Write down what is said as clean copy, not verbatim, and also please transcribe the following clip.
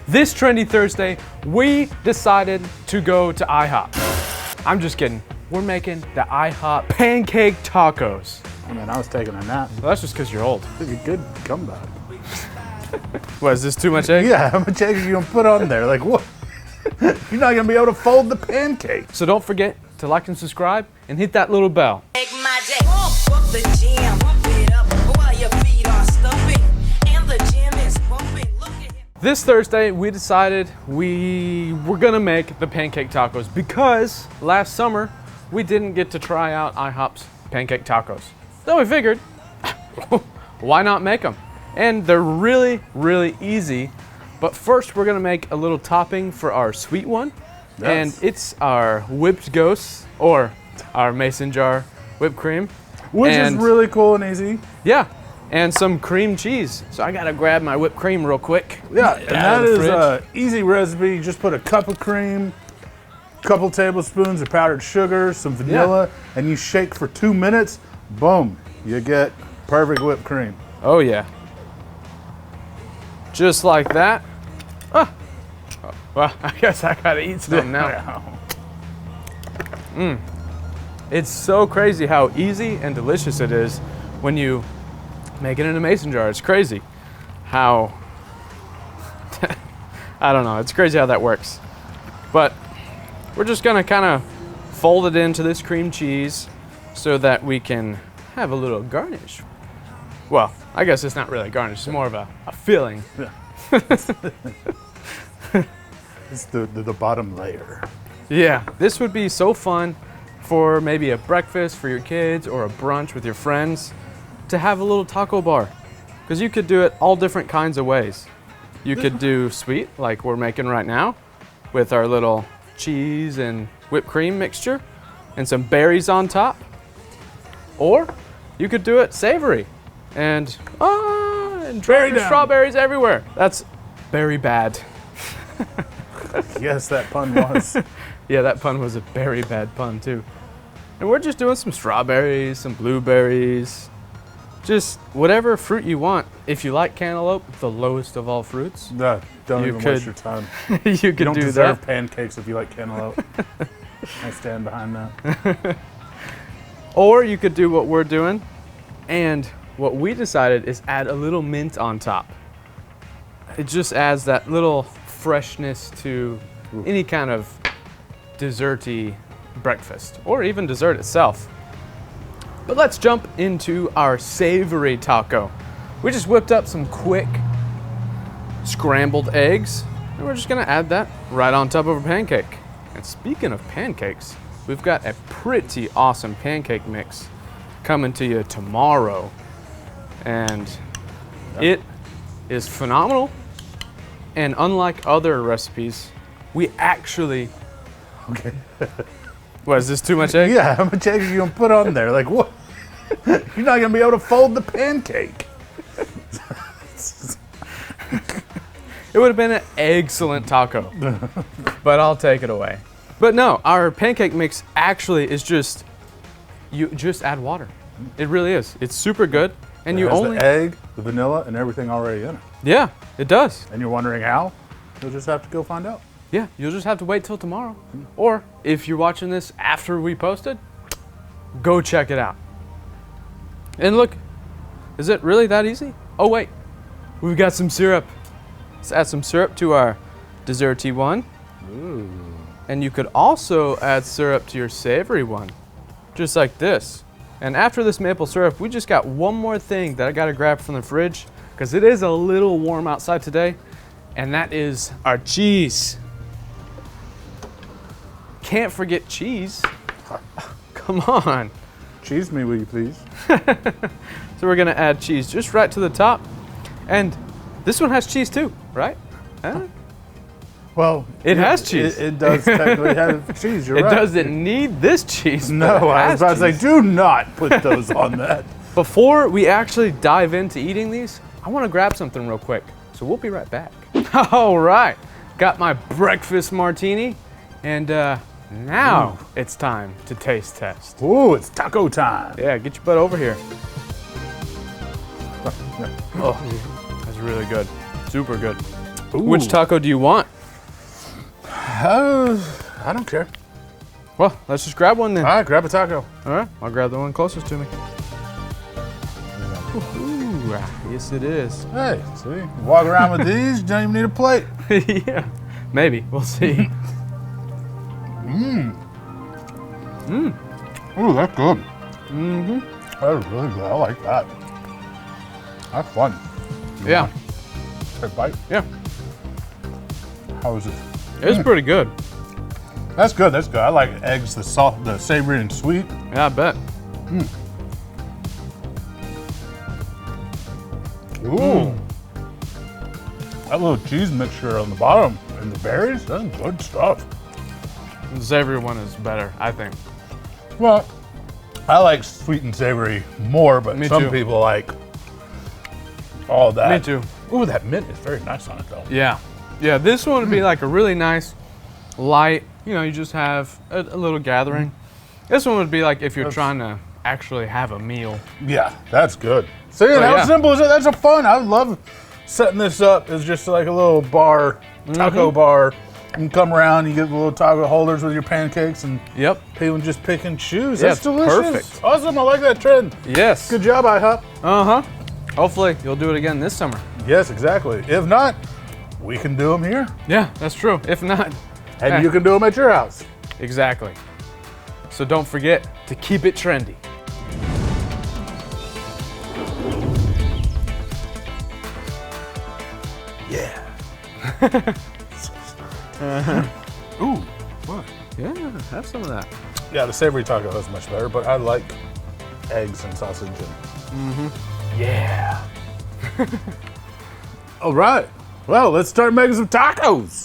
This Trendy Thursday, we decided to go to IHOP. I'm just kidding. We're making the IHOP Pancake Tacos. I mean, I was taking a nap. Well, that's just because you're old. It's a good comeback. What, is this too much egg? Yeah, how much egg are you gonna put on there? Like what? You're not gonna be able to fold the pancake. So don't forget to like and subscribe and hit that little bell. This Thursday, we decided we were gonna make the pancake tacos because last summer we didn't get to try out IHOP's pancake tacos. So we figured, why not make them? And they're really, really easy. But first, we're gonna make a little topping for our sweet one. Yes. And it's our whipped ghosts, or our mason jar whipped cream. Which is really cool and easy. Yeah, and some cream cheese. So I gotta grab my whipped cream real quick. Yeah, and that is an easy recipe. You just put a cup of cream, a couple tablespoons of powdered sugar, some vanilla, and you shake for 2 minutes. Boom, you get perfect whipped cream. Oh yeah. Just like that. Ah. Oh, well, I guess I gotta eat some now. It's so crazy how easy and delicious it is when you make it in a mason jar. It's crazy how, I don't know, it's crazy how that works. But we're just gonna kind of fold it into this cream cheese so that we can have a little garnish. Well, I guess it's not really a garnish, it's more of a filling. Yeah. It's the bottom layer. Yeah, this would be so fun for maybe a breakfast for your kids or a brunch with your friends to have a little taco bar. Because you could do it all different kinds of ways. You could do sweet, like we're making right now, with our little cheese and whipped cream mixture and some berries on top. Or you could do it savory and drop strawberries everywhere. That's very bad. Yes, that pun was. Yeah, that pun was a very bad pun too. And we're just doing some strawberries, some blueberries, just whatever fruit you want. If you like cantaloupe, the lowest of all fruits. No, don't even waste your time. You could don't do deserve that. pancakes if you like cantaloupe. I stand behind that. Or you could do what we're doing, and what we decided is add a little mint on top. It just adds that little freshness to any kind of desserty breakfast, or even dessert itself. But let's jump into our savory taco. We just whipped up some quick scrambled eggs, and we're just gonna add that right on top of a pancake. And speaking of pancakes, we've got a pretty awesome pancake mix coming to you tomorrow. And it is phenomenal. And unlike other recipes, we actually... Okay. What, is this too much egg? Yeah, how much egg are you gonna put on there? Like what? You're not gonna be able to fold the pancake. It would have been an excellent taco, but I'll take it away. But no, our pancake mix actually is just, you just add water. It really is. It's super good. And It has the egg, the vanilla, and everything already in it. Yeah, it does. And you're wondering how? You'll just have to go find out. Yeah, you'll just have to wait till tomorrow. Or if you're watching this after we posted, go check it out. And look, is it really that easy? Oh wait, we've got some syrup. Let's add some syrup to our desserty one. Ooh. And you could also add syrup to your savory one, just like this. And after this maple syrup, we just got one more thing that I gotta grab from the fridge, because it is a little warm outside today, and that is our cheese. Can't forget cheese. Come on. Cheese me, will you please? So we're gonna add cheese just right to the top. And this one has cheese too, right? Huh? Well, it has cheese. It does technically have cheese, you're right. It doesn't need this cheese. No, I was about to say, do not put those on that. Before we actually dive into eating these, I wanna grab something real quick. So we'll be right back. All right, got my breakfast martini, and now it's time to taste test. Ooh, it's taco time. Yeah, get your butt over here. Oh, that's really good. Super good. Ooh. Which taco do you want? I don't care. Well, let's just grab one then. All right, grab a taco. All right, I'll grab the one closest to me. Ooh, yes it is. Hey, see, you walk around with these, you don't even need a plate. Yeah, maybe. We'll see. Ooh, that's good. That is really good. I like that. That's fun. Yeah. Take a bite. Yeah. How is it? It's pretty good. That's good. That's good. I like eggs, the salt, the savory and sweet. Yeah, I bet. Ooh. That little cheese mixture on the bottom and the berries, that's good stuff. The savory one is better, I think. Well, I like sweet and savory more, but Me some too. people like all that. Me too. Ooh, that mint is very nice on it though. Yeah. Yeah, this one would be like a really nice, light, you know, you just have a little gathering. This one would be like if you're trying to actually have a meal. Yeah, that's good. See, how yeah. simple is it? That's a fun. I love setting this up as just like a little bar, taco bar. You can come around, you get the little taco holders with your pancakes, and Yep. people just pick and choose. Yeah, That's delicious. perfect. Awesome. I like that trend. Yes. Good job, IHOP. Uh-huh. Hopefully you'll do it again this summer. Yes, exactly. If not, we can do them here, Yeah, that's true. If not, and you can do them at your house. exactly. So don't forget to keep it trendy. Yeah. Ooh, what? Yeah, have some of that. Yeah, the savory taco is much better, but I like eggs and sausage. And... Yeah. All right. Well, let's start making some tacos.